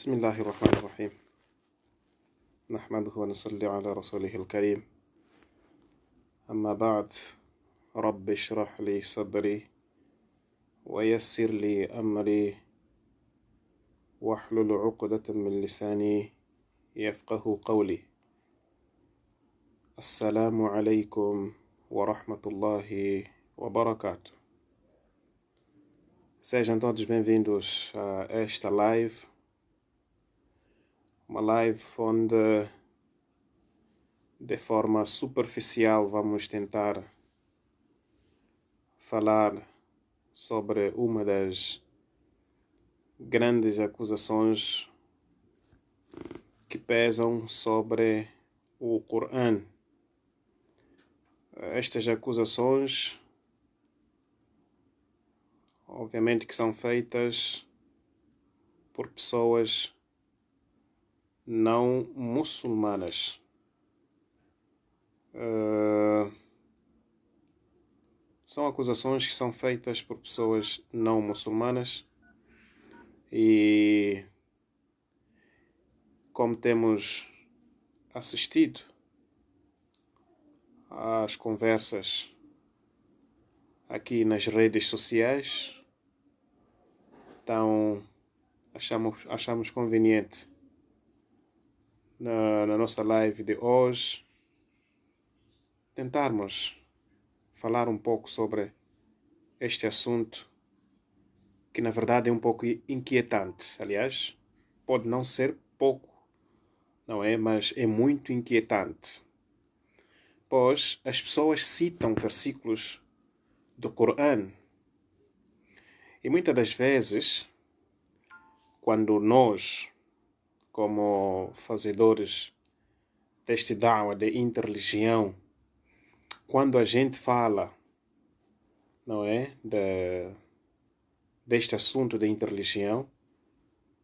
بسم الله الرحمن الرحيم نحمده ونصلي على رسوله الكريم أما بعد رب اشرح لي صدري ويسر لي أمري واحلل عقدة من لساني يفقه قولي السلام عليكم ورحمة الله وبركاته. Sejam todos bem-vindos a esta live, uma live onde de forma superficial vamos tentar falar sobre uma das grandes acusações que pesam sobre o Corão. Estas acusações, obviamente, que são feitas por pessoas não muçulmanas. São acusações que são feitas por pessoas não muçulmanas e, como temos assistido às conversas aqui nas redes sociais, então achamos conveniente na nossa live de hoje tentarmos falar um pouco sobre este assunto que na verdade é um pouco inquietante. Aliás, pode não ser pouco, não é? Mas é muito inquietante. Pois as pessoas citam versículos do Corão e muitas das vezes, quando nós, como fazedores deste da'wah de interreligião, quando a gente fala, não é, deste assunto de interreligião,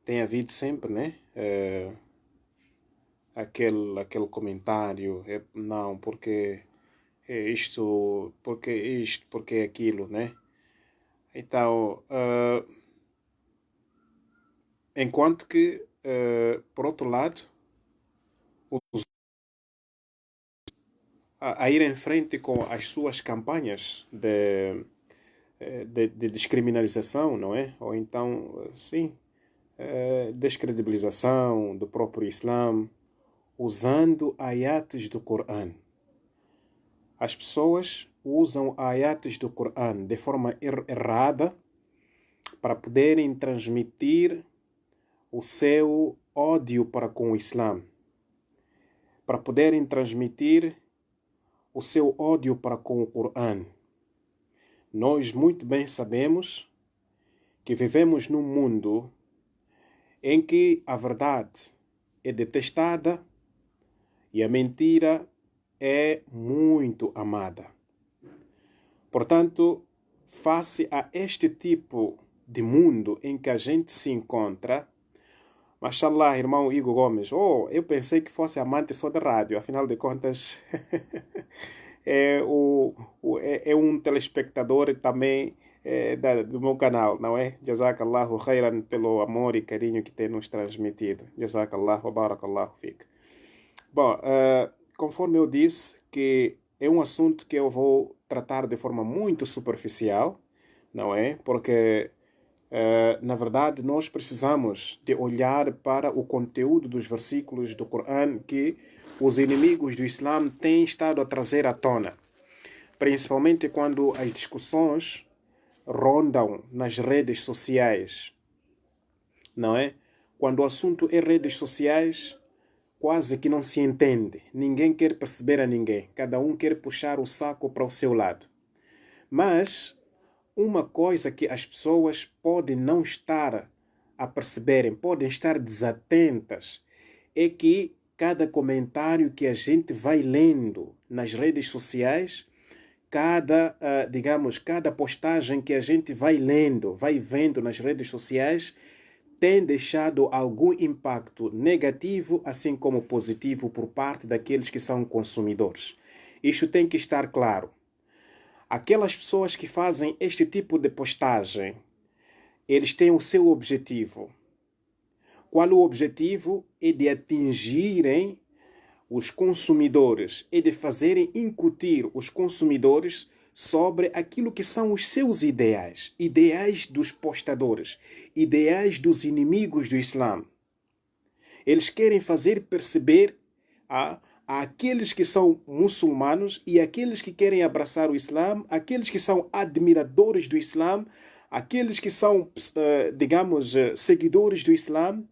tem havido sempre, né, aquele comentário, não, porque é isto, porque é aquilo, né? Então, enquanto que, por outro lado, a ir em frente com as suas campanhas de descriminalização, não é? Ou então, sim, descredibilização do próprio Islã, usando ayates do Corão. As pessoas usam ayates do Corão de forma errada para poderem transmitir o seu ódio para com o Islã, para poderem transmitir o seu ódio para com o Corão. Nós muito bem sabemos que vivemos num mundo em que a verdade é detestada e a mentira é muito amada. Portanto, face a este tipo de mundo em que a gente se encontra, mashallah, irmão Igor Gomes, eu pensei que fosse amante só de rádio, afinal de contas é um telespectador também do meu canal, não é? Jazakallahu khairan pelo amor e carinho que tem nos transmitido. Jazakallahu wa barakallahu fik. Bom, conforme eu disse, que é um assunto que eu vou tratar de forma muito superficial, não é? Porque, na verdade, nós precisamos de olhar para o conteúdo dos versículos do Corão que os inimigos do Islã têm estado a trazer à tona. Principalmente quando as discussões rondam nas redes sociais, não é? Quando o assunto é redes sociais, quase que não se entende. Ninguém quer perceber a ninguém. Cada um quer puxar o saco para o seu lado. Mas uma coisa que as pessoas podem não estar a perceberem, podem estar desatentas, é que cada comentário que a gente vai lendo nas redes sociais, cada postagem que a gente vai lendo, vai vendo nas redes sociais, tem deixado algum impacto negativo, assim como positivo, por parte daqueles que são consumidores. Isto tem que estar claro. Aquelas pessoas que fazem este tipo de postagem, eles têm o seu objetivo. Qual o objetivo? É de atingirem os consumidores, é de fazerem incutir os consumidores sobre aquilo que são os seus ideais, ideais dos postadores, ideais dos inimigos do Islã. Eles querem fazer perceber àqueles que são muçulmanos e àqueles que querem abraçar o Islã, aqueles que são admiradores do Islã, aqueles que são, digamos, seguidores do Islã,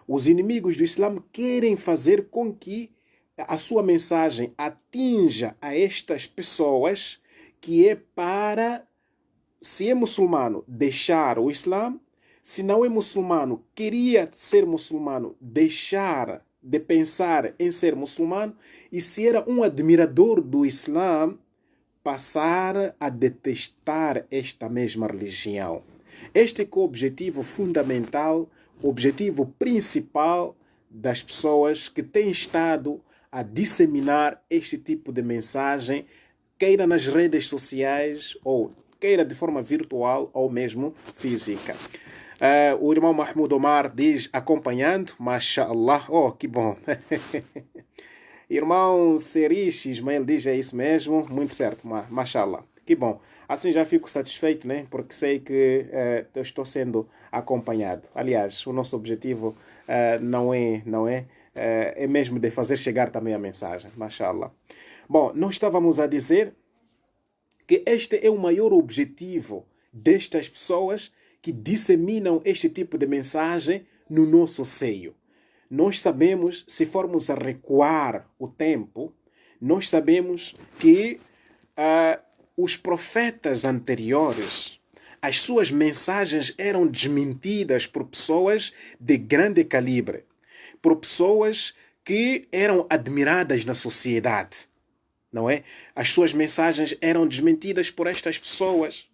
os inimigos do Islã querem fazer com que a sua mensagem atinja a estas pessoas, que é para, se é muçulmano, deixar o Islã, se não é muçulmano, queria ser muçulmano, deixar de pensar em ser muçulmano, e se era um admirador do Islã, passar a detestar esta mesma religião. Este é o objetivo fundamental, o objetivo principal das pessoas que têm estado a disseminar este tipo de mensagem, queira nas redes sociais, ou queira de forma virtual ou mesmo física. O irmão Mahmoud Omar diz, acompanhando, mashallah, oh, que bom. Irmão Serish Ismael diz, é isso mesmo, muito certo, mashallah, que bom. Assim já fico satisfeito, né? Porque sei que eu estou sendo acompanhado. Aliás, o nosso objetivo é mesmo de fazer chegar também a mensagem, mashallah. Bom, nós estávamos a dizer que este é o maior objetivo destas pessoas que disseminam este tipo de mensagem no nosso seio. Nós sabemos, se formos a recuar o tempo, nós sabemos que os profetas anteriores, as suas mensagens eram desmentidas por pessoas de grande calibre, por pessoas que eram admiradas na sociedade, não é? As suas mensagens eram desmentidas por estas pessoas.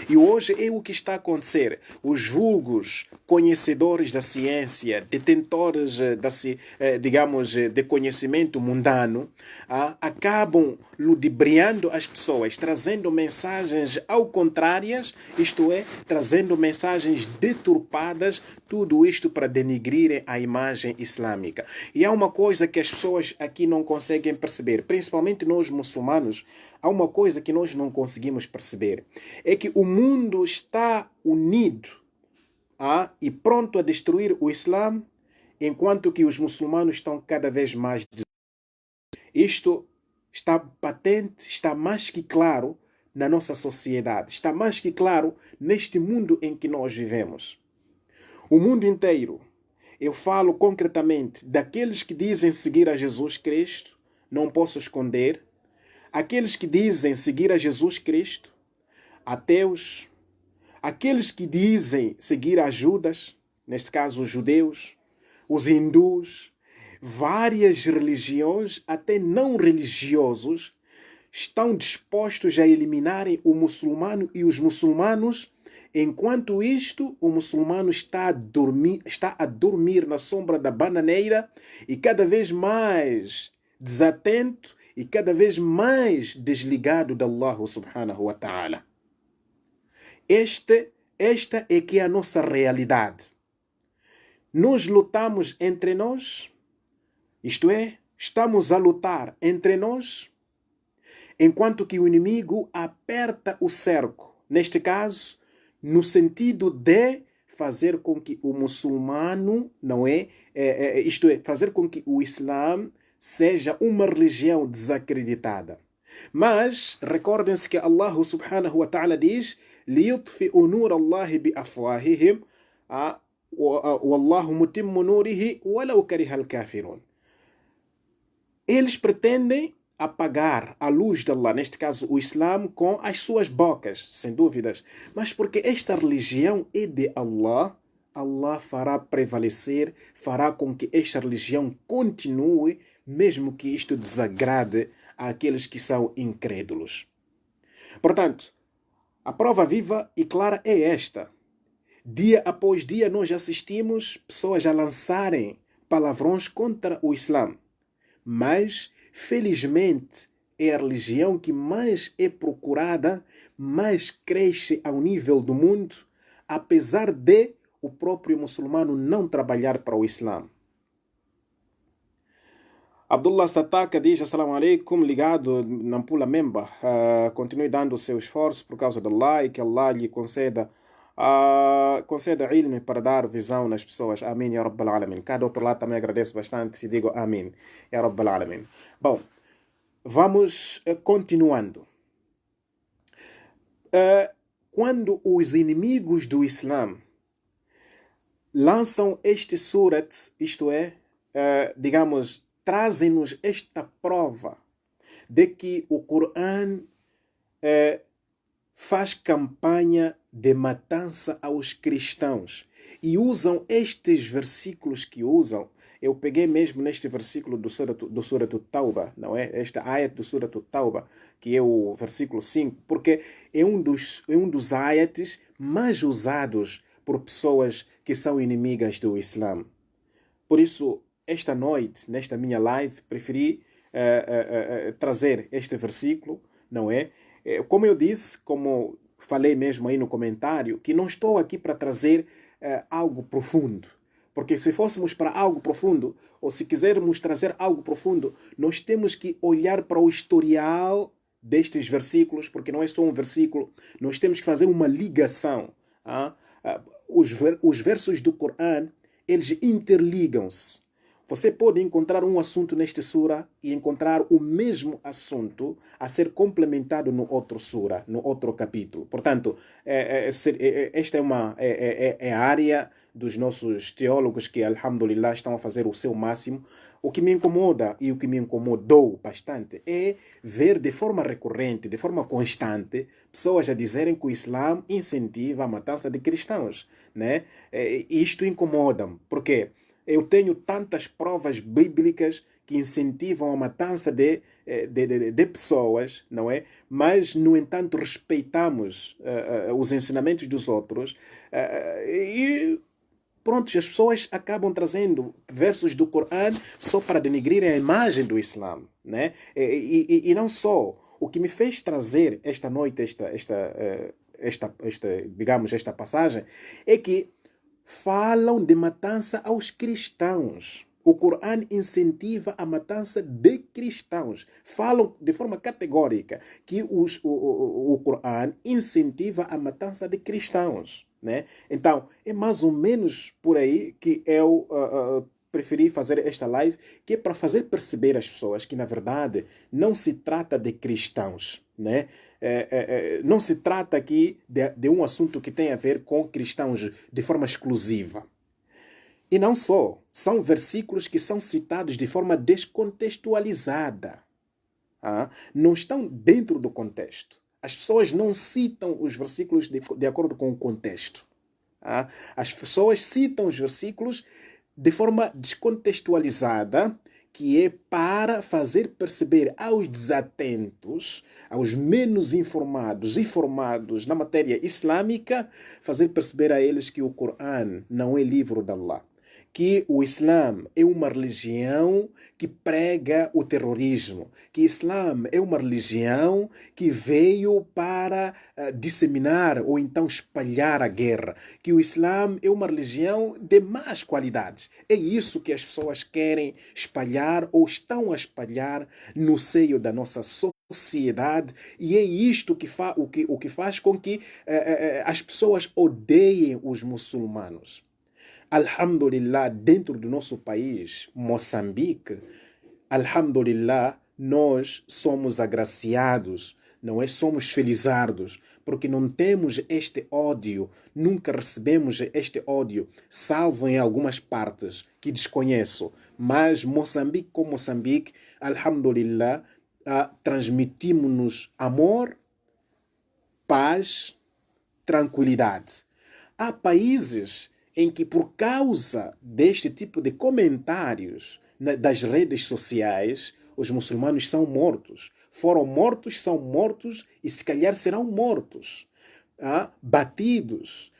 E hoje é o que está a acontecer. Os vulgos conhecedores da ciência, detentores, digamos, de conhecimento mundano, acabam ludibriando as pessoas, trazendo mensagens ao contrárias, isto é, trazendo mensagens deturpadas, tudo isto para denigrirem a imagem islâmica. E há uma coisa que as pessoas aqui não conseguem perceber, principalmente nós muçulmanos, há uma coisa que nós não conseguimos perceber, é que o mundo está unido e pronto a destruir o Islã, enquanto que os muçulmanos estão cada vez mais. Isto está patente, está mais que claro na nossa sociedade, está mais que claro neste mundo em que nós vivemos. O mundo inteiro, eu falo concretamente daqueles que dizem seguir a Jesus Cristo, não posso esconder, aqueles que dizem seguir a Jesus Cristo, ateus, aqueles que dizem seguir a Judas, neste caso os judeus, os hindus, várias religiões, até não religiosos, estão dispostos a eliminarem o muçulmano e os muçulmanos. Enquanto isto, o muçulmano está a dormir na sombra da bananeira e cada vez mais desatento e cada vez mais desligado de Allah subhanahu wa ta'ala. Esta é que é a nossa realidade. Nós lutamos entre nós, isto é, estamos a lutar entre nós, enquanto que o inimigo aperta o cerco. Neste caso, no sentido de fazer com que o muçulmano, isto é, fazer com que o Islã seja uma religião desacreditada. Mas recordem-se que Allah subhanahu wa ta'ala diz: لِيُطْفِئُ نُورَ اللَّهِ بِأَفْوَاهِهِمْ وَاللَّهُ مُتِمُّ نُورِهِ وَلَوْ كَرِهَ الْكَافِرُونَ. Eles pretendem apagar a luz de Allah, neste caso o Islã, com as suas bocas, sem dúvidas. Mas porque esta religião é de Allah, Allah fará prevalecer, fará com que esta religião continue, mesmo que isto desagrade àqueles que são incrédulos. Portanto, a prova viva e clara é esta. Dia após dia nós assistimos pessoas a lançarem palavrões contra o Islã. Mas, felizmente, é a religião que mais é procurada, mais cresce ao nível do mundo, apesar de o próprio muçulmano não trabalhar para o Islã? Abdullah Stataka diz: Assalamu alaikum, ligado na Pula Memba. Continue dando o seu esforço por causa de Allah e que Allah lhe conceda ilm para dar visão nas pessoas. Amém, ya Rabbal Alamin. Cada outro lado também agradeço bastante e digo amém, ya Rabbal Alamin. Bom, vamos continuando. Quando os inimigos do Islã lançam este surat, isto é, digamos, trazem-nos esta prova de que o Corão faz campanha de matança aos cristãos e usam estes versículos que usam. Eu peguei mesmo neste versículo do Surat Tauba, não é? Esta ayat do Surat Tauba, que é o versículo 5, porque é um dos ayats mais usados por pessoas que são inimigas do Islã. Por isso, esta noite, nesta minha live, preferi trazer este versículo, não é? Como eu disse, como falei mesmo aí no comentário, que não estou aqui para trazer algo profundo. Porque se fôssemos para algo profundo, ou se quisermos trazer algo profundo, nós temos que olhar para o historial destes versículos, porque não é só um versículo, nós temos que fazer uma ligação. Os versos do Corão, eles interligam-se. Você pode encontrar um assunto nesta sura e encontrar o mesmo assunto a ser complementado no outro sura, no outro capítulo. Portanto, esta é a área dos nossos teólogos que, alhamdulillah, estão a fazer o seu máximo. O que me incomoda e o que me incomodou bastante é ver de forma recorrente, de forma constante, pessoas a dizerem que o Islã incentiva a matança de cristãos, né? Isto incomoda-me, porque eu tenho tantas provas bíblicas que incentivam a matança de pessoas, não é? Mas, no entanto, respeitamos os ensinamentos dos outros e pronto, as pessoas acabam trazendo versos do Corão só para denegrir a imagem do Islã, né? E não só. O que me fez trazer esta noite digamos, esta passagem é que falam de matança aos cristãos. O Corão incentiva a matança de cristãos. Falam de forma categórica que o Corão incentiva a matança de cristãos, né? Então, é mais ou menos por aí que eu preferi fazer esta live, que é para fazer perceber às pessoas que, na verdade, não se trata de cristãos, né? Não se trata aqui de um assunto que tem a ver com cristãos de forma exclusiva. E não só, são versículos que são citados de forma descontextualizada. Não estão dentro do contexto. As pessoas não citam os versículos de acordo com o contexto. As pessoas citam os versículos de forma descontextualizada, que é para fazer perceber aos desatentos, aos menos informados e formados na matéria islâmica, fazer perceber a eles que o Corão não é livro de Allah, que o Islã é uma religião que prega o terrorismo, que o Islã é uma religião que veio para disseminar ou então espalhar a guerra, que o Islã é uma religião de más qualidades. É isso que as pessoas querem espalhar ou estão a espalhar no seio da nossa sociedade, e é isto o que faz com que as pessoas odeiem os muçulmanos. Alhamdulillah, dentro do nosso país, Moçambique, alhamdulillah, nós somos agraciados, não é? Somos felizardos, porque não temos este ódio, nunca recebemos este ódio, salvo em algumas partes que desconheço. Mas Moçambique com Moçambique, alhamdulillah, transmitimos-nos amor, paz, tranquilidade. Há países em que, por causa deste tipo de comentários das redes sociais, os muçulmanos são mortos. Foram mortos, são mortos e se calhar serão mortos. Batidos,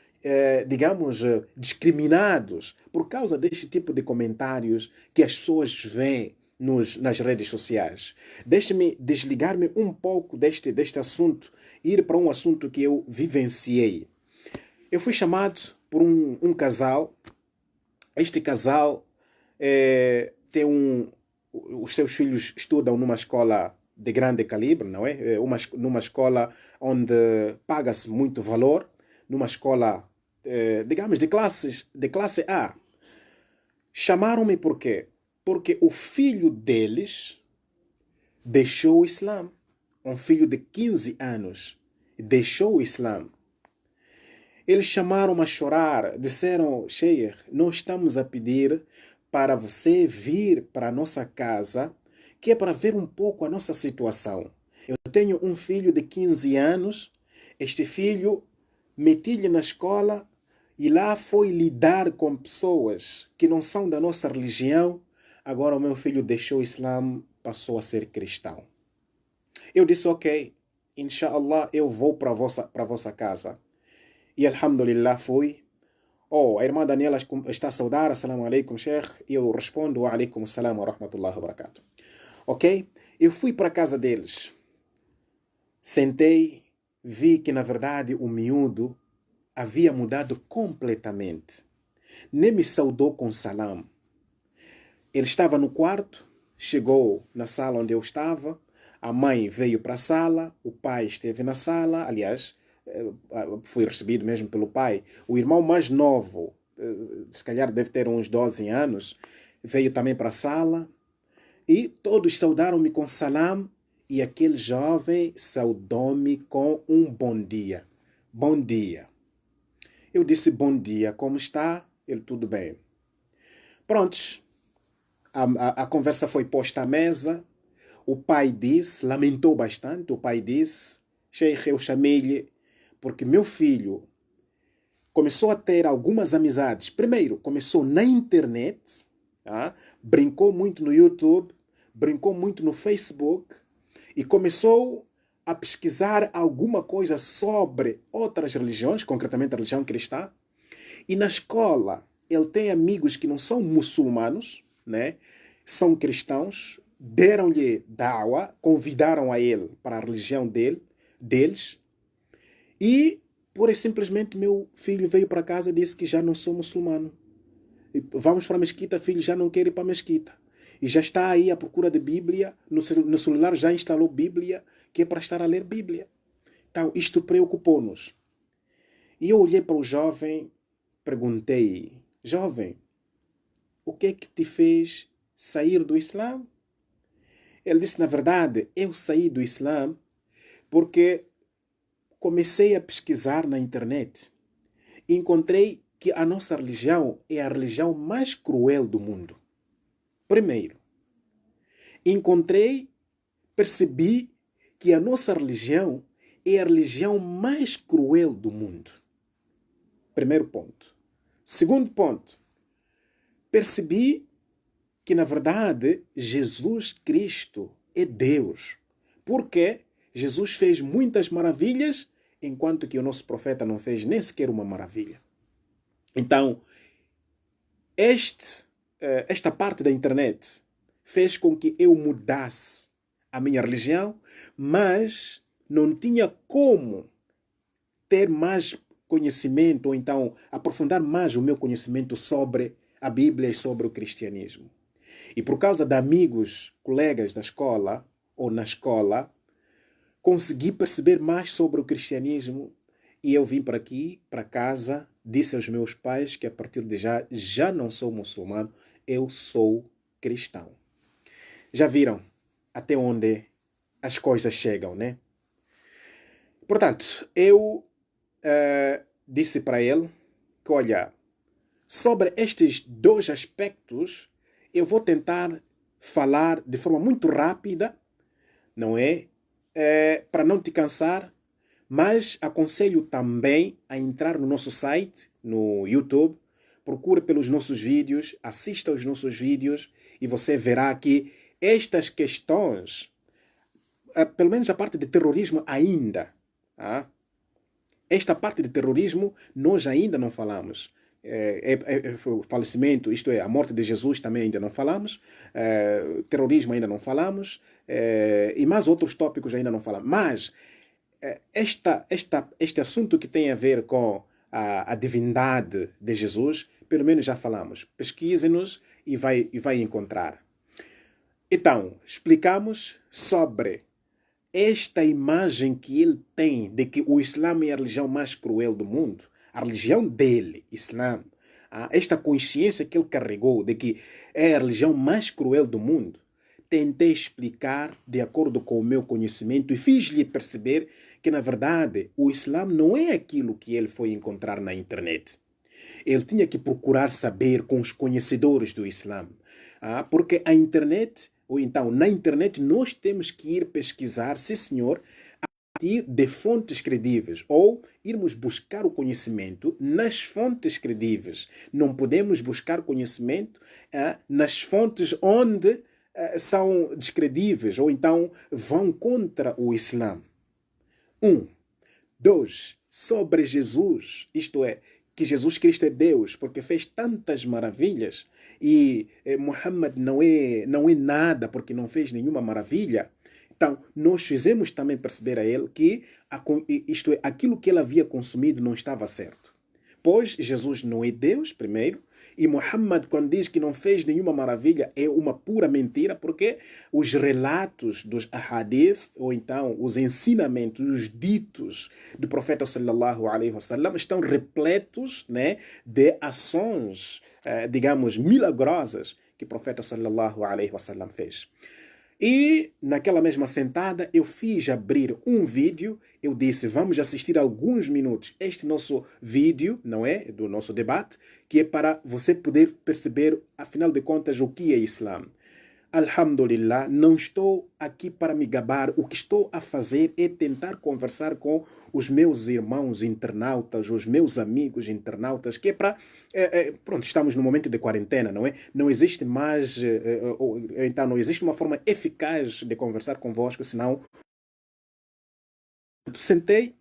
digamos, discriminados por causa deste tipo de comentários que as pessoas veem nas redes sociais. Deixe-me desligar-me um pouco deste assunto e ir para um assunto que eu vivenciei. Eu fui chamado por um casal. Este casal tem os seus filhos estudam numa escola de grande calibre, não é? Numa escola onde paga-se muito valor, numa escola, digamos, de classe A. Chamaram-me por quê? Porque o filho deles deixou o Islã. Um filho de 15 anos deixou o Islã. Eles chamaram-me a chorar, disseram: Sheikh, nós estamos a pedir para você vir para a nossa casa, que é para ver um pouco a nossa situação. Eu tenho um filho de 15 anos, este filho meti-lhe na escola e lá foi lidar com pessoas que não são da nossa religião. Agora o meu filho deixou o Islã, passou a ser cristão. Eu disse: ok, inshallah, eu vou para a vossa casa. E alhamdulillah fui. Oh, a irmã Daniela está a saudar. Assalamu alaikum, Sheikh. E eu respondo: wa alaikum assalam wa rahmatullahi wa barakatuh. Ok? Eu fui para a casa deles. Sentei, vi que na verdade o miúdo havia mudado completamente. Nem me saudou com salam. Ele estava no quarto, chegou na sala onde eu estava, a mãe veio para a sala, o pai esteve na sala, aliás, fui recebido mesmo pelo pai. O irmão mais novo, se calhar deve ter uns 12 anos, veio também para a sala e todos saudaram-me com salam e aquele jovem saudou-me com um bom dia. Bom dia. Eu disse: bom dia, como está? Ele: tudo bem. Prontos. A conversa foi posta à mesa. O pai disse, lamentou bastante, o pai disse: Sheikh, eu chamei-lhe porque meu filho começou a ter algumas amizades. Primeiro, começou na internet, brincou muito no YouTube, brincou muito no Facebook e começou a pesquisar alguma coisa sobre outras religiões, concretamente a religião cristã. E na escola ele tem amigos que não são muçulmanos, né? São cristãos, deram-lhe da'wa, convidaram a ele para a religião deles. E, pura e simplesmente, meu filho veio para casa e disse que já não sou muçulmano. Vamos para a mesquita, filho, já não quer ir para a mesquita. E já está aí à procura de Bíblia, no celular já instalou Bíblia, que é para estar a ler Bíblia. Então, isto preocupou-nos. E eu olhei para o jovem, perguntei: jovem, o que é que te fez sair do Islã? Ele disse: na verdade, eu saí do Islã porque comecei a pesquisar na internet e encontrei que a nossa religião é a religião mais cruel do mundo. Primeiro, percebi que a nossa religião é a religião mais cruel do mundo. Primeiro ponto. Segundo ponto, percebi que, na verdade, Jesus Cristo é Deus. Porque Jesus fez muitas maravilhas, enquanto que o nosso profeta não fez nem sequer uma maravilha. Então, esta parte da internet fez com que eu mudasse a minha religião, mas não tinha como ter mais conhecimento, ou então aprofundar mais o meu conhecimento sobre a Bíblia e sobre o cristianismo. E por causa de amigos, colegas da escola, ou na escola, consegui perceber mais sobre o cristianismo e eu vim para aqui, para casa, disse aos meus pais que a partir de já não sou muçulmano, eu sou cristão. Já viram até onde as coisas chegam, né? Portanto, eu disse para ele que, olha, sobre estes dois aspectos, eu vou tentar falar de forma muito rápida, não é? Para não te cansar, mas aconselho também a entrar no nosso site, no YouTube, procure pelos nossos vídeos, assista aos nossos vídeos e você verá que estas questões, pelo menos a parte de terrorismo ainda, esta parte de terrorismo nós ainda não falamos. O falecimento, isto é, a morte de Jesus também ainda não falamos, terrorismo ainda não falamos, e mais outros tópicos ainda não falamos. Mas este assunto que tem a ver com a divindade de Jesus, pelo menos já falamos. Pesquise-nos e vai encontrar. Então, explicamos sobre esta imagem que ele tem de que o Islã é a religião mais cruel do mundo. A religião dele, Islã. Esta consciência que ele carregou de que é a religião mais cruel do mundo. Tentei explicar de acordo com o meu conhecimento e fiz-lhe perceber que, na verdade, o Islã não é aquilo que ele foi encontrar na internet. Ele tinha que procurar saber com os conhecedores do Islã. Porque a internet, ou então na internet, nós temos que ir pesquisar, sim senhor, a partir de fontes credíveis, ou irmos buscar o conhecimento nas fontes credíveis. Não podemos buscar conhecimento nas fontes onde são descredíveis, ou então vão contra o Islã. 2. Sobre Jesus, isto é, que Jesus Cristo é Deus, porque fez tantas maravilhas, e Muhammad não é nada porque não fez nenhuma maravilha. Então, nós fizemos também perceber a ele que isto é, aquilo que ele havia consumido não estava certo. Pois Jesus não é Deus, primeiro, e Muhammad, quando diz que não fez nenhuma maravilha, é uma pura mentira, porque os relatos dos ahadith, ou então os ensinamentos, os ditos do profeta sallallahu alaihi wasallam, estão repletos, né, de ações, digamos, milagrosas que o profeta sallallahu alaihi wasallam fez. E naquela mesma sentada eu fiz abrir um vídeo, eu disse, vamos assistir alguns minutos este nosso vídeo, não é? Do nosso debate, que é para você poder perceber, afinal de contas, o que é Islã. Alhamdulillah, não estou aqui para me gabar. O que estou a fazer é tentar conversar com os meus irmãos internautas, os meus amigos internautas, que é para... pronto, estamos no momento de quarentena, não é? Não existe mais... então, não existe uma forma eficaz de conversar convosco, senão... Sentei,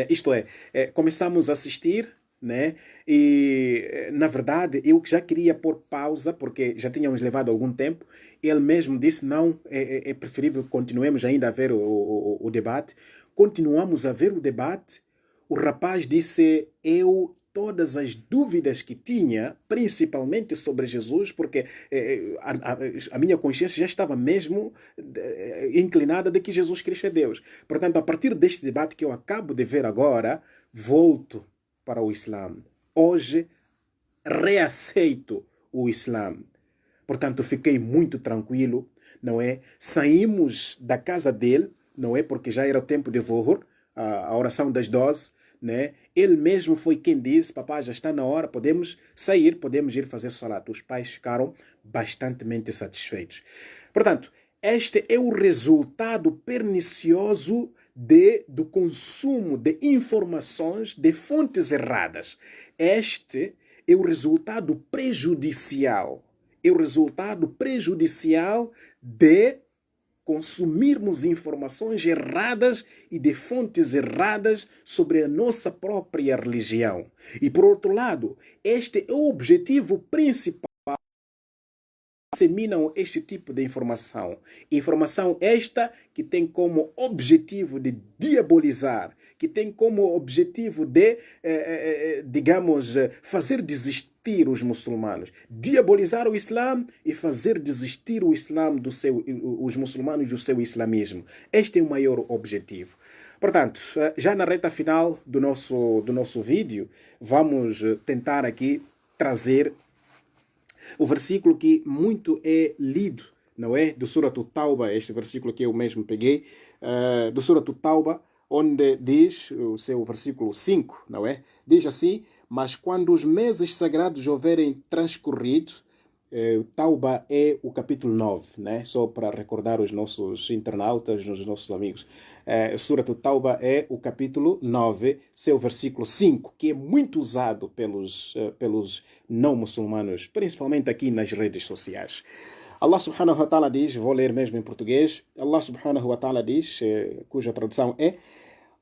isto é, começamos a assistir, né? E, na verdade, eu já queria pôr pausa, porque já tínhamos levado algum tempo. Ele mesmo disse, não, é preferível que continuemos ainda a ver o debate. Continuamos a ver o debate. O rapaz disse, todas as dúvidas que tinha, principalmente sobre Jesus, porque a minha consciência já estava mesmo inclinada de que Jesus Cristo é Deus. Portanto, a partir deste debate que eu acabo de ver agora, volto para o Islã. Hoje, reaceito o Islã. Portanto, fiquei muito tranquilo, não é? Saímos da casa dele, não é? Porque já era o tempo de Dhuhr, a oração das 12, né? Ele mesmo foi quem disse, papai, já está na hora, podemos sair, podemos ir fazer salat. Os pais ficaram bastante satisfeitos. Portanto, este é o resultado pernicioso do consumo de informações de fontes erradas. Este é o resultado prejudicial. É o resultado prejudicial de consumirmos informações erradas e de fontes erradas sobre a nossa própria religião. E, por outro lado, este é o objetivo principal. Disseminam este tipo de informação. Informação esta que tem como objetivo de diabolizar, que tem como objetivo de, digamos, fazer desistir os muçulmanos. Diabolizar o Islã e fazer desistir o Islã os muçulmanos do seu islamismo. Este é o maior objetivo. Portanto, já na reta final do nosso vídeo, vamos tentar aqui trazer o versículo que muito é lido, não é? Do Surat Tauba, este versículo que eu mesmo peguei, do Surat Tauba, onde diz, o seu versículo 5, não é? Diz assim, mas quando os meses sagrados houverem transcorrido, Tauba é o capítulo 9, né? Só para recordar os nossos internautas, os nossos amigos. Surat Tauba é o capítulo 9, seu versículo 5, que é muito usado pelos não muçulmanos, principalmente aqui nas redes sociais. Allah subhanahu wa ta'ala diz, vou ler mesmo em português, Allah subhanahu wa ta'ala diz, cuja tradução é,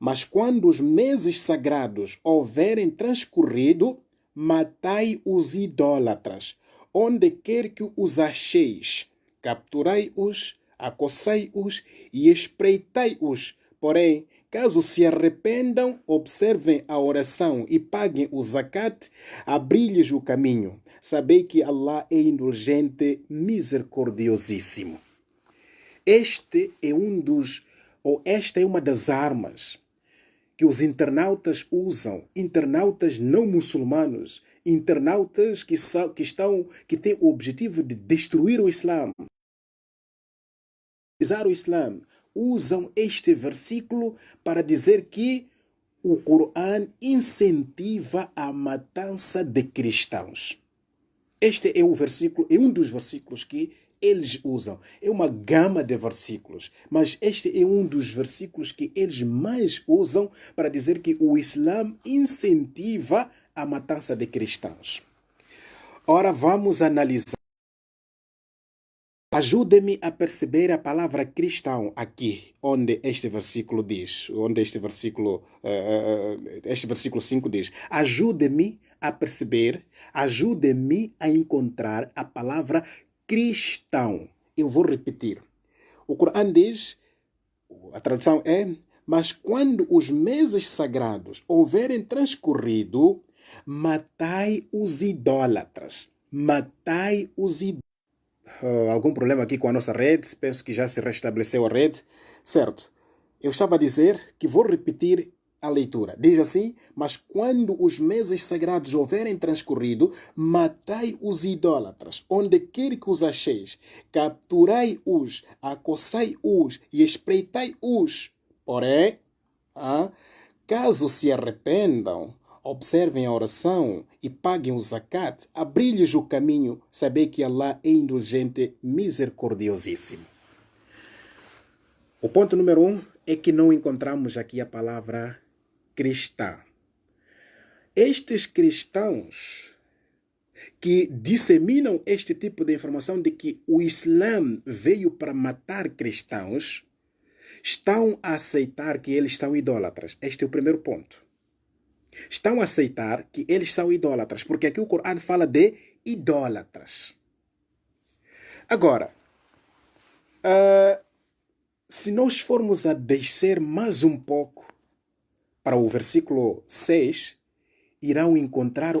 mas quando os meses sagrados houverem transcorrido, matai os idólatras, onde quer que os acheis, capturai-os, acossai-os e espreitai-os, porém, Caso se arrependam, observem a oração e paguem o zakat, abri-lhes o caminho. Sabei que Allah é indulgente, misericordiosíssimo. Esta é uma das armas que os internautas usam, internautas não muçulmanos, internautas que têm o objetivo de destruir o Islã, o Islã, usam este versículo para dizer que o Corão incentiva a matança de cristãos. Este é o versículo, é um dos versículos que eles usam. É uma gama de versículos, mas este é um dos versículos que eles mais usam para dizer que o Islã incentiva a matança de cristãos. Ora, vamos analisar. Ajude-me a perceber a palavra cristão aqui, onde este versículo diz, onde este versículo 5 diz. Ajude-me a perceber, ajude-me a encontrar a palavra cristão. Eu vou repetir. O Corão diz, a tradução é: mas quando os meses sagrados houverem transcorrido, matai os idólatras. Matai os idólatras. Algum problema aqui com a nossa rede? Penso que já se restabeleceu a rede. Certo. Eu estava a dizer que vou repetir a leitura. Diz assim: mas quando os meses sagrados houverem transcorrido, matai os idólatras, onde quer que os acheis, capturai-os, acossai-os e espreitai-os. Porém, caso se arrependam, observem a oração e paguem o zakat, abri-lhes o caminho, saber que Allah é indulgente, misericordiosíssimo. O ponto número 1 é que não encontramos aqui a palavra cristã. Estes cristãos que disseminam este tipo de informação de que o Islã veio para matar cristãos, estão a aceitar que eles são idólatras. Este é o primeiro ponto. Estão a aceitar que eles são idólatras, porque aqui o Corão fala de idólatras. Agora, se nós formos a descer mais um pouco para o versículo 6, irão encontrar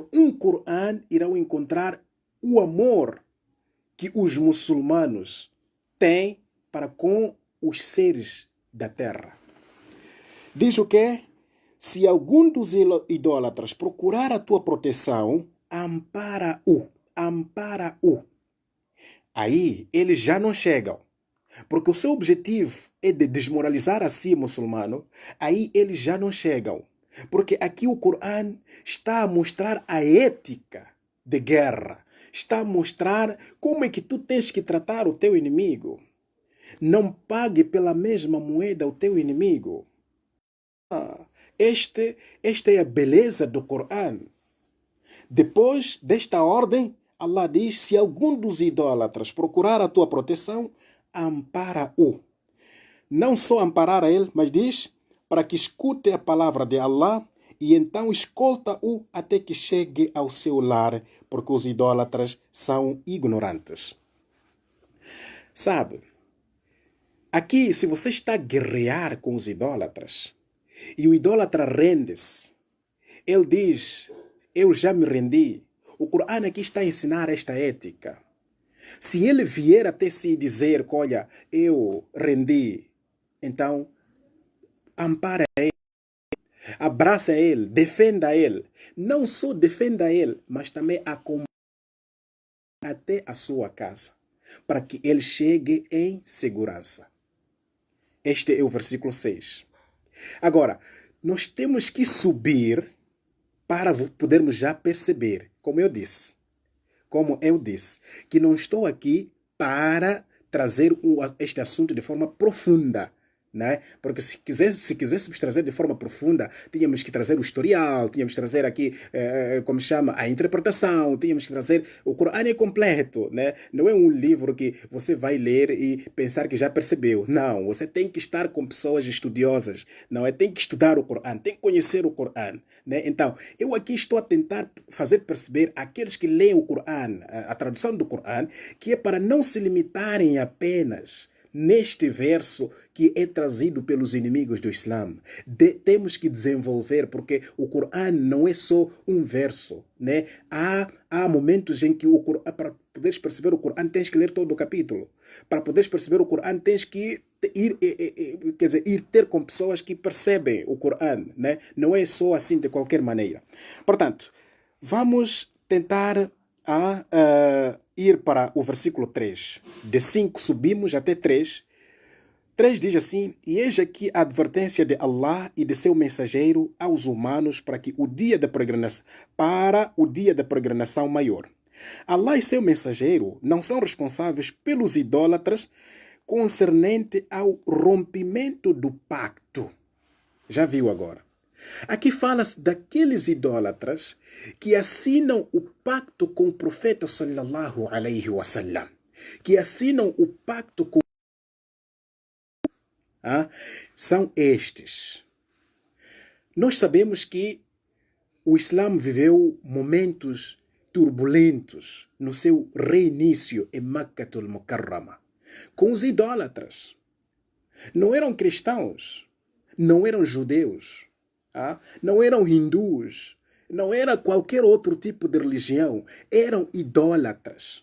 o amor que os muçulmanos têm para com os seres da terra. Diz o quê? Se algum dos idólatras procurar a tua proteção, ampara-o. Ampara-o. Aí eles já não chegam. Porque o seu objetivo é de desmoralizar a si, muçulmano. Aí eles já não chegam. Porque aqui o Corão está a mostrar a ética de guerra. Está a mostrar como é que tu tens que tratar o teu inimigo. Não pague pela mesma moeda o teu inimigo. Esta é a beleza do Corão. Depois desta ordem, Allah diz: se algum dos idólatras procurar a tua proteção, ampara-o. Não só amparar a ele, mas diz para que escute a palavra de Allah e então escolta-o até que chegue ao seu lar, porque os idólatras são ignorantes. Sabe, aqui se você está a guerrear com os idólatras, e o idólatra rende-se, ele diz: eu já me rendi. O Corão aqui está a ensinar esta ética. Se ele vier até si dizer: olha, eu rendi, então ampara ele, abraça ele, defenda ele. Não só defenda ele, mas também acompanhe até a sua casa, para que ele chegue em segurança. Este é o versículo 6. Agora, nós temos que subir para podermos já perceber, como eu disse, que não estou aqui para trazer este assunto de forma profunda, né? Porque se quiséssemos trazer de forma profunda, tínhamos que trazer o historial, tínhamos que trazer aqui, a interpretação, tínhamos que trazer... O Corão é completo, né? Não é um livro que você vai ler e pensar que já percebeu. Não, você tem que estar com pessoas estudiosas, não é? Tem que estudar o Corão, tem que conhecer o Corão, né? Então, eu aqui estou a tentar fazer perceber àqueles que leem o Corão, a tradução do Corão, que é para não se limitarem apenas neste verso que é trazido pelos inimigos do Islã. Temos que desenvolver, porque o Corão não é só um verso, né? Há momentos em que o Corão, para poderes perceber o Corão, tens que ler todo o capítulo. Para poderes perceber o Corão, tens que ir ter com pessoas que percebem o Corão, né? Não é só assim de qualquer maneira. Portanto, vamos tentar ir para o versículo 3. De 5 subimos até 3. 3 diz assim: e eis aqui a advertência de Allah e de seu mensageiro aos humanos para o dia da peregrinação maior. Allah e seu mensageiro não são responsáveis pelos idólatras concernente ao rompimento do pacto. Já viu agora? Aqui fala-se daqueles idólatras que assinam o pacto com o profeta sallallahu alaihi wasallam, que assinam o pacto com... São estes. Nós sabemos que o Islã viveu momentos turbulentos no seu reinício em Makkatul Mukarrama, com os idólatras. Não eram cristãos, não eram judeus, não eram hindus, não era qualquer outro tipo de religião, eram idólatras.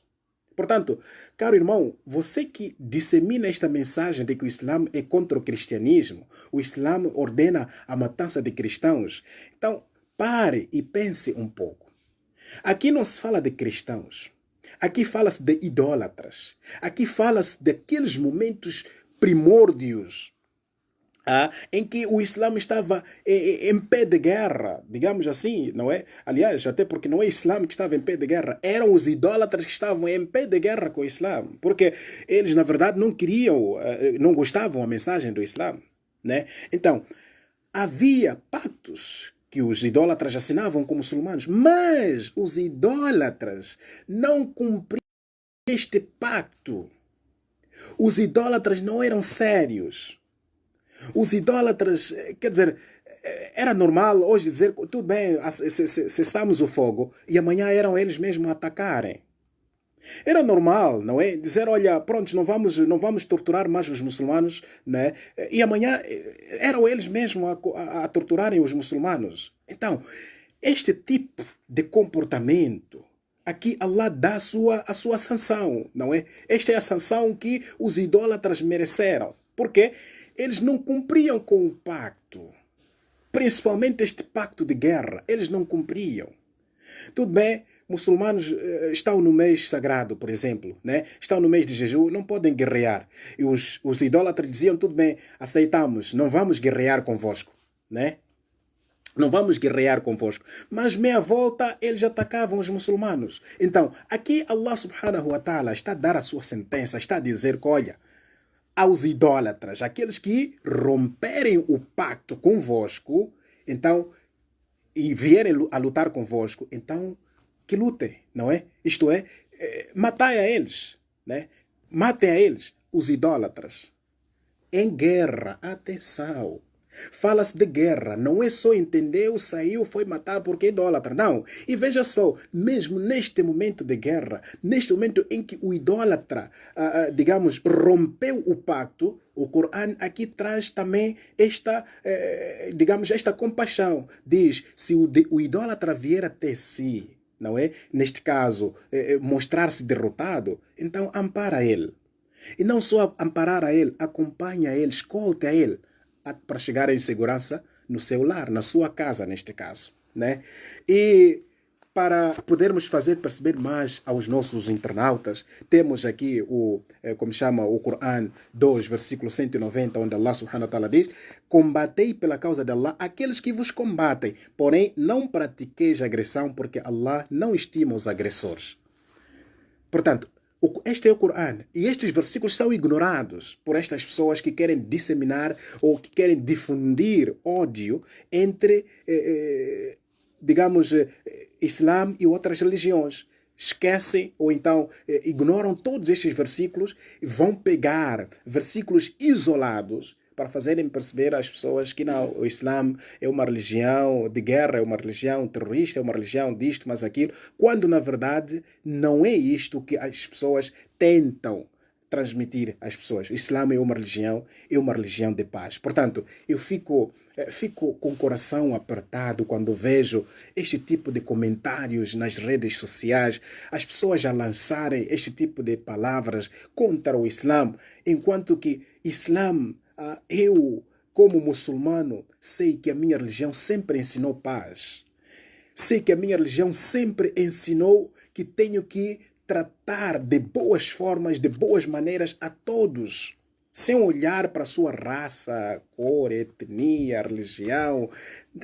Portanto, caro irmão, você que dissemina esta mensagem de que o Islã é contra o cristianismo, o Islã ordena a matança de cristãos, então pare e pense um pouco. Aqui não se fala de cristãos, aqui fala-se de idólatras, aqui fala-se daqueles momentos primórdios em que o Islã estava em pé de guerra, digamos assim, não é? Aliás, até porque não é o Islã que estava em pé de guerra, eram os idólatras que estavam em pé de guerra com o Islã, porque eles, na verdade, não queriam, não gostavam da mensagem do Islã, né? Então, havia pactos que os idólatras assinavam com muçulmanos, mas os idólatras não cumpriam este pacto. Os idólatras não eram sérios. Os idólatras, quer dizer, era normal hoje dizer, tudo bem, cessamos o fogo, e amanhã eram eles mesmos a atacarem. Era normal, não é? Dizer, olha, pronto, não vamos torturar mais os muçulmanos, né? E amanhã eram eles mesmos a torturarem os muçulmanos. Então, este tipo de comportamento, aqui Allah dá a sua sanção, não é? Esta é a sanção que os idólatras mereceram. Por quê? Eles não cumpriam com o pacto. Principalmente este pacto de guerra. Eles não cumpriam. Tudo bem, muçulmanos estão no mês sagrado, por exemplo, né? Estão no mês de jejum, não podem guerrear. E os idólatras diziam, tudo bem, aceitamos, não vamos guerrear convosco, né? Não vamos guerrear convosco. Mas meia volta eles atacavam os muçulmanos. Então, aqui Allah subhanahu wa ta'ala está a dar a sua sentença, está a dizer que, olha, aos idólatras, aqueles que romperem o pacto convosco, então, e vierem a lutar convosco, então, que lutem, não é? Isto é, matai a eles, né? Matem a eles, os idólatras. Em guerra, atenção. Fala-se de guerra, não é só entendeu, saiu, foi matar porque é idólatra, não. E veja só, mesmo neste momento de guerra, neste momento em que o idólatra, digamos, rompeu o pacto, o Corão aqui traz também esta, digamos, esta compaixão. Diz, se o idólatra vier até si, não é? Neste caso, mostrar-se derrotado, então ampara ele. E não só amparar a ele, acompanha ele, escolta a ele, para chegar em segurança no seu lar, na sua casa, neste caso, né? E para podermos fazer perceber mais aos nossos internautas, temos aqui como chama o Corão 2, versículo 190, onde Allah subhanahu wa ta'ala diz: combatei pela causa de Allah aqueles que vos combatem, porém não pratiqueis agressão, porque Allah não estima os agressores. Portanto, este é o Corão. E estes versículos são ignorados por estas pessoas que querem disseminar ou que querem difundir ódio entre, digamos, Islã e outras religiões. Esquecem ou então ignoram todos estes versículos e vão pegar versículos isolados para fazerem perceber às pessoas que não, o Islã é uma religião de guerra, é uma religião terrorista, é uma religião disto, mas aquilo, quando na verdade não é isto que as pessoas tentam transmitir às pessoas. O Islã é uma religião de paz. Portanto, eu fico com o coração apertado quando vejo este tipo de comentários nas redes sociais, as pessoas a lançarem este tipo de palavras contra o Islã, enquanto que Islã, eu, como muçulmano, sei que a minha religião sempre ensinou paz. Sei que a minha religião sempre ensinou que tenho que tratar de boas formas, de boas maneiras a todos, sem olhar para a sua raça, cor, etnia, religião,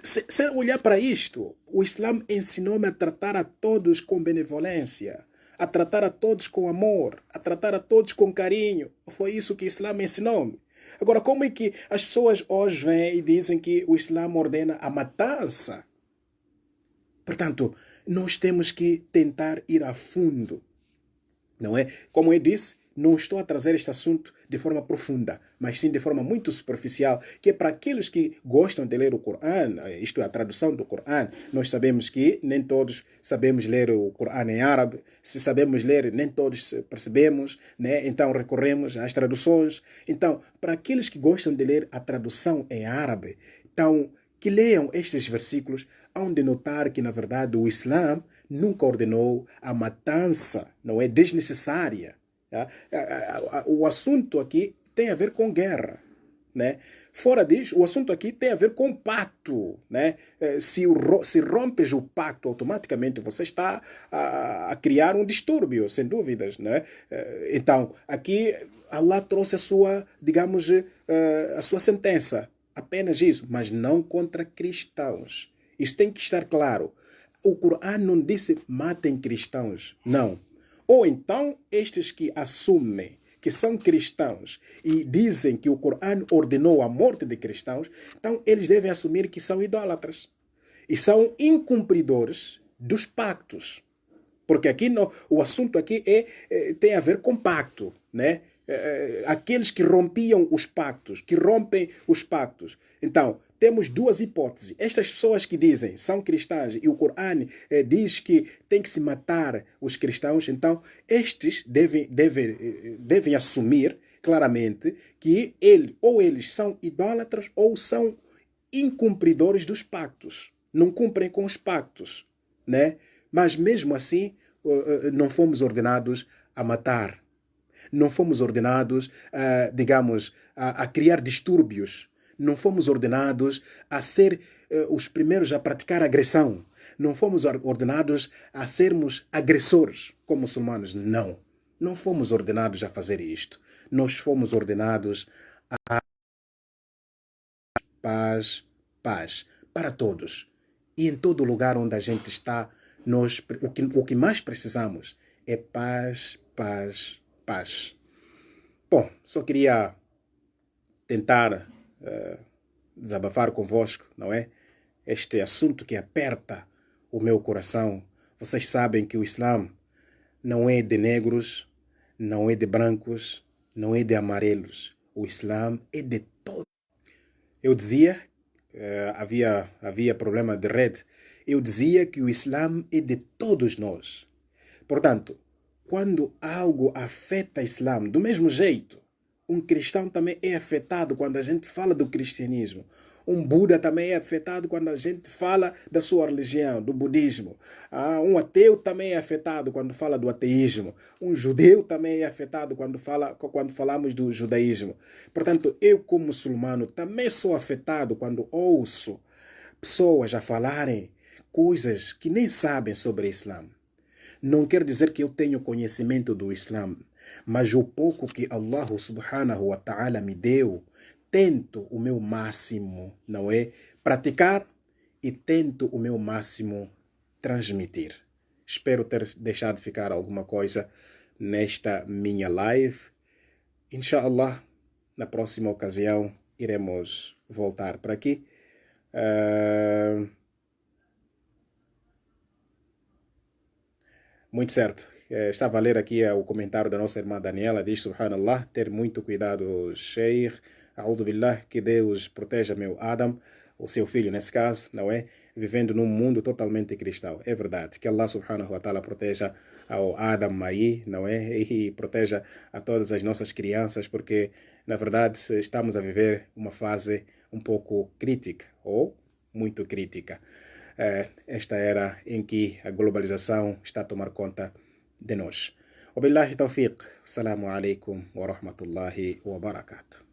sem olhar para isto. O Islã ensinou-me a tratar a todos com benevolência, a tratar a todos com amor, a tratar a todos com carinho. Foi isso que o Islã ensinou-me. Agora, como é que as pessoas hoje vêm e dizem que o Islã ordena a matança? Portanto, nós temos que tentar ir a fundo, não é? Como eu disse, não estou a trazer este assunto de forma profunda, mas sim de forma muito superficial, que é para aqueles que gostam de ler o Corão, isto é, a tradução do Corão. Nós sabemos que nem todos sabemos ler o Corão em árabe. Se sabemos ler, nem todos percebemos, né? Então recorremos às traduções. Então, para aqueles que gostam de ler a tradução em árabe, então, que leiam estes versículos, hão de notar que, na verdade, o Islã nunca ordenou a matança, não é desnecessária. Tá? O assunto aqui tem a ver com guerra, né? Fora disso, o assunto aqui tem a ver com pacto, né? Se rompes o pacto, automaticamente você está a criar um distúrbio, sem dúvidas, né? Então, aqui Allah trouxe a sua, digamos, a sua sentença, apenas isso, mas não contra cristãos. Isso tem que estar claro. O Corão não disse matem cristãos, não. Ou então, estes que assumem que são cristãos e dizem que o Corão ordenou a morte de cristãos, então eles devem assumir que são idólatras e são incumpridores dos pactos. Porque aqui o assunto aqui tem a ver com pacto, né? Aqueles que rompiam os pactos, que rompem os pactos. Então, temos duas hipóteses. Estas pessoas que dizem são cristãs e o Corão diz que tem que se matar os cristãos, então estes devem assumir claramente que ou eles são idólatras ou são incumpridores dos pactos. Não cumprem com os pactos, né? Mas mesmo assim, não fomos ordenados a matar. Não fomos ordenados, digamos, a criar distúrbios. Não fomos ordenados a ser os primeiros a praticar agressão. Não fomos ordenados a sermos agressores como muçulmanos. Não. Não fomos ordenados a fazer isto. Nós fomos ordenados a paz, paz para todos. E em todo lugar onde a gente está, o que mais precisamos é paz, paz, paz. Bom, só queria tentar desabafar convosco, não é? Este assunto que aperta o meu coração. Vocês sabem que o Islã não é de negros, não é de brancos, não é de amarelos. O Islã é de todos. Eu dizia, havia problema de rede, eu dizia que o Islã é de todos nós. Portanto, quando algo afeta o Islã, do mesmo jeito, um cristão também é afetado quando a gente fala do cristianismo. Um Buda também é afetado quando a gente fala da sua religião, do budismo. Um ateu também é afetado quando fala do ateísmo. Um judeu também é afetado quando falamos do judaísmo. Portanto, eu como muçulmano também sou afetado quando ouço pessoas a falarem coisas que nem sabem sobre o Islã. Não quer dizer que eu tenho conhecimento do Islã, mas o pouco que Allah subhanahu wa ta'ala me deu, tento o meu máximo, não é? Praticar e tento o meu máximo transmitir. Espero ter deixado ficar alguma coisa nesta minha live. Inshallah, na próxima ocasião, iremos voltar para aqui. Muito certo. Estava a ler aqui o comentário da nossa irmã Daniela. Diz, subhanallah, ter muito cuidado, Sheikh. A'udhu billah, que Deus proteja meu Adam. o seu filho, nesse caso, não é? Vivendo num mundo totalmente cristão. É verdade. Que Allah subhanahu wa ta'ala proteja ao Adam aí, não é? E proteja a todas as nossas crianças, porque, na verdade, estamos a viver uma fase um pouco crítica, ou muito crítica. Esta era em que a globalização está a tomar conta de nós. Wabillahi tawfiq. Assalamu alaikum wa rahmatullahi wa barakatuh.